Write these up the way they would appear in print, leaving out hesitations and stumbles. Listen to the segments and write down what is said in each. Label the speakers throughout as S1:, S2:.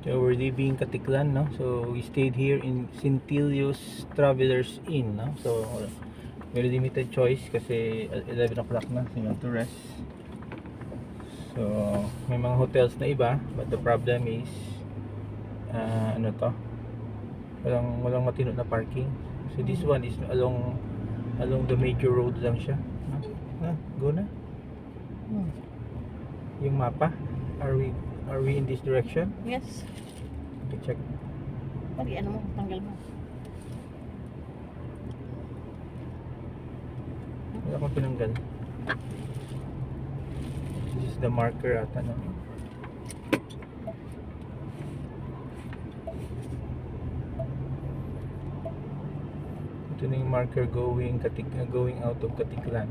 S1: So we're leaving Katiklan, no? So we stayed here in Centilios Travelers Inn, no? So very limited choice kasi 11 o'clock na, so you have to rest. So may mga hotels na iba, but the problem is ano to? Walang matino na parking. So this one is along the major road lang siya. Go na. Yung mapa, are we in this direction?
S2: Yes.
S1: Okay, check.
S2: Pag ano mo, tanggal mo.
S1: Wala akong tinanggal. This is the marker ata, no? Ito na yung marker going out of Katiklan.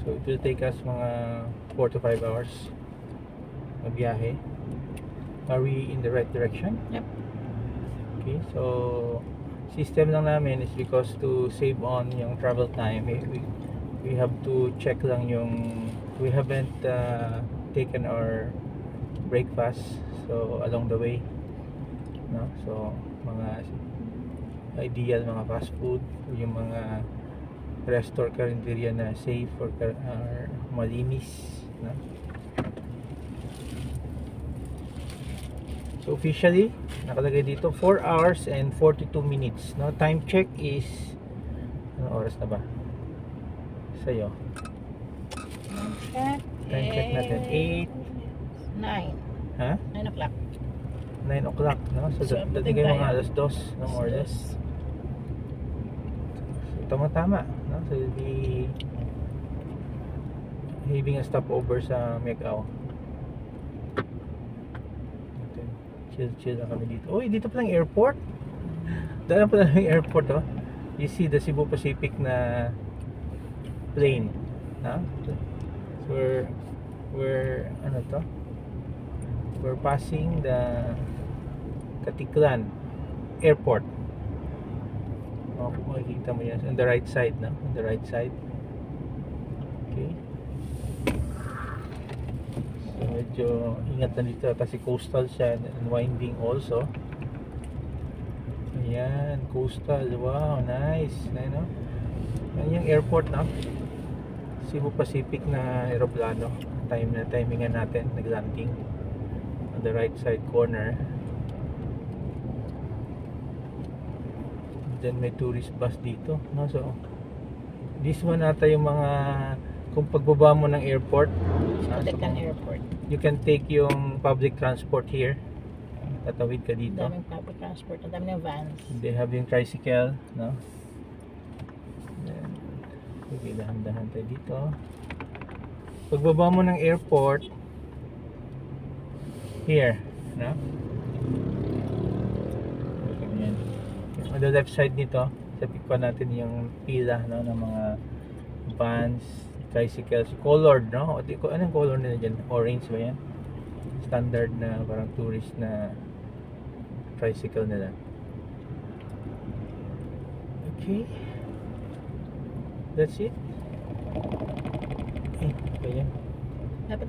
S1: So it will take us mga 4 to 5 hours na biyahe. Are we in the right direction?
S2: Yep.
S1: Okay, so system lang namin is because to save on yung travel time, we have to check lang yung we haven't taken our breakfast so along the way, no? So mga ideal mga fast food, yung mga restaurant karinderya na safe or malinis, no? So officially nakalagay dito 4 hours and 42 minutes, no? Time check is ano oras na ba sa'yo? Time check natin
S2: 9
S1: ha?
S2: 9 o'clock.
S1: 9 o'clock, no? So dating kayo mga alas 2, no, more or less. So tama-tama, no? So you'll be having a stopover sa Macau. Chill lang kami dito. Uy, dito pa lang airport. Dala pa lang yung airport, oh. You see the Cebu Pacific na plane, no? So we're ano to? We're passing the Katiklan Airport. Oh, kung makikita mo yan on the right side, no? On the right side. Okay. So medyo ingat na dito kasi coastal siya and winding also. Ayan, coastal. Wow, nice. Ayan, no? Ayan yung airport, no? Cebu Pacific na aeroplano. Timingan natin naglanding on the right side corner. Then may tourist bus dito, no? So this one ata yung mga kung pagbaba mo ng airport,
S2: Katiklan Airport.
S1: you can take yung public transport here. Tatawid ka dito.
S2: Daming public transport, ang dami ng vans.
S1: They have yung tricycle, no? Then, okay, dahan-dahan tayo dito. Pagbaba mo ng airport, here, no? Okay, yan. On the left side nito, tapik pa natin yung pila, no, ng mga vans, tricycles, colored, no? Anong color nila dyan? Orange ba yan? Standard na parang tourist na tricycle nila. Okay. That's it. Eh, ba yan?
S2: Dapat